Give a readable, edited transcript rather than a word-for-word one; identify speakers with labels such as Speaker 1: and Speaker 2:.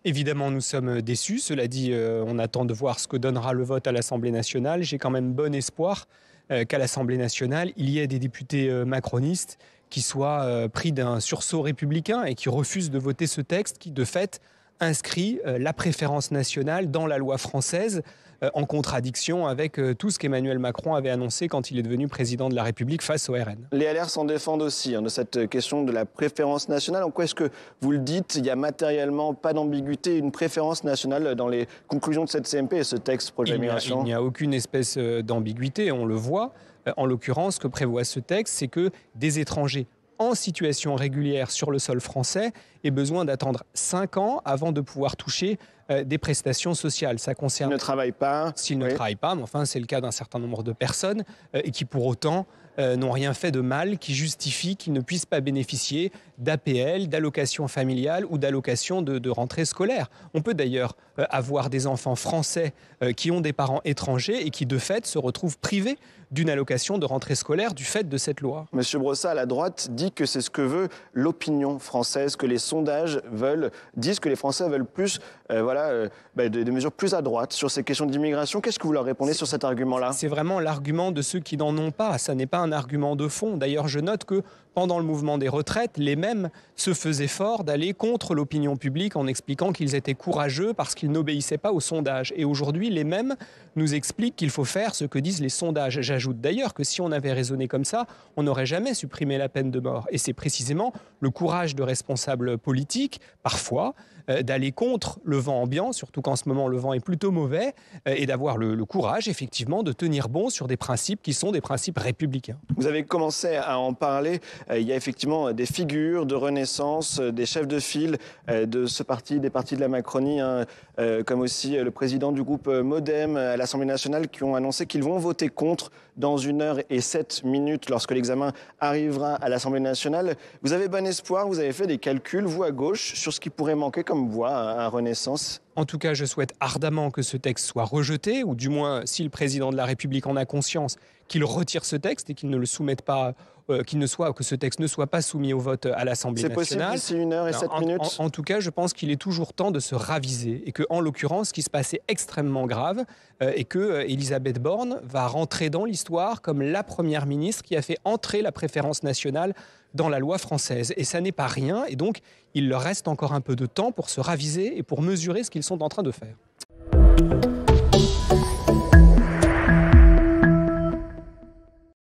Speaker 1: Évidemment, nous sommes déçus. Cela dit, on attend de voir ce que donnera le vote à l'Assemblée nationale. J'ai quand même bon espoir qu'à l'Assemblée nationale, il y ait des députés macronistes qui soient pris d'un sursaut républicain et qui refusent de voter ce texte qui, de fait, inscrit la préférence nationale dans la loi française, en contradiction avec tout ce qu'Emmanuel Macron avait annoncé quand il est devenu président de la République face au RN.
Speaker 2: Les LR s'en défendent aussi de cette question de la préférence nationale. En quoi est-ce que vous le dites, il n'y a matériellement pas d'ambiguïté, une préférence nationale dans les conclusions de cette CMP et ce texte projet migration?
Speaker 1: Il n'y a aucune espèce d'ambiguïté, on le voit. En l'occurrence, ce que prévoit ce texte, c'est que des étrangers en situation régulière sur le sol français aient besoin d'attendre 5 ans avant de pouvoir toucher des prestations sociales. Ça concerne...
Speaker 2: S'ils ne travaillent pas.
Speaker 1: S'ils ne travaillent pas, mais enfin c'est le cas d'un certain nombre de personnes et qui pour autant n'ont rien fait de mal qui justifie qu'ils ne puissent pas bénéficier d'APL, d'allocations familiales ou d'allocations de rentrée scolaire. On peut d'ailleurs avoir des enfants français qui ont des parents étrangers et qui de fait se retrouvent privés d'une allocation de rentrée scolaire du fait de cette loi.
Speaker 2: Monsieur Brossat, la droite dit que c'est ce que veut l'opinion française, que les sondages disent que les Français veulent plus, des mesures plus à droite sur ces questions d'immigration. Qu'est-ce que vous leur répondez sur cet argument-là?
Speaker 1: C'est vraiment l'argument de ceux qui n'en ont pas. Ça n'est pas un argument de fond. D'ailleurs, je note que pendant le mouvement des retraites, les mêmes se faisaient fort d'aller contre l'opinion publique en expliquant qu'ils étaient courageux parce qu'ils n'obéissaient pas aux sondages. Et aujourd'hui, les mêmes nous expliquent qu'il faut faire ce que disent les sondages. J'ajoute d'ailleurs que si on avait raisonné comme ça, on n'aurait jamais supprimé la peine de mort. Et c'est précisément le courage de responsables politiques, parfois, d'aller contre le vent ambiant, surtout qu'en ce moment le vent est plutôt mauvais, et d'avoir le courage, effectivement, de tenir bon sur des principes qui sont des principes républicains.
Speaker 2: Vous avez commencé à en parler. Il y a effectivement des figures de Renaissance, des chefs de file de ce parti, des partis de la Macronie, comme aussi le président du groupe Modem à l'Assemblée nationale, qui ont annoncé qu'ils vont voter contre dans 1h07 lorsque l'examen arrivera à l'Assemblée nationale. Vous avez bon espoir, vous avez fait des calculs, vous à gauche, sur ce qui pourrait manquer comme voix à Renaissance?
Speaker 1: En tout cas, je souhaite ardemment que ce texte soit rejeté, ou du moins, si le président de la République en a conscience, qu'il retire ce texte et qu'il ne le soumette pas, que ce texte ne soit pas soumis au vote à l'Assemblée nationale.
Speaker 2: C'est possible d'ici 1h07?
Speaker 1: En tout cas, je pense qu'il est toujours temps de se raviser et que, en l'occurrence, ce qui se passe est extrêmement grave et que Elisabeth Borne va rentrer dans l'histoire comme la première ministre qui a fait entrer la préférence nationale dans la loi française. Et ça n'est pas rien. Et donc, il leur reste encore un peu de temps pour se raviser et pour mesurer ce qu'ils sont en train de faire.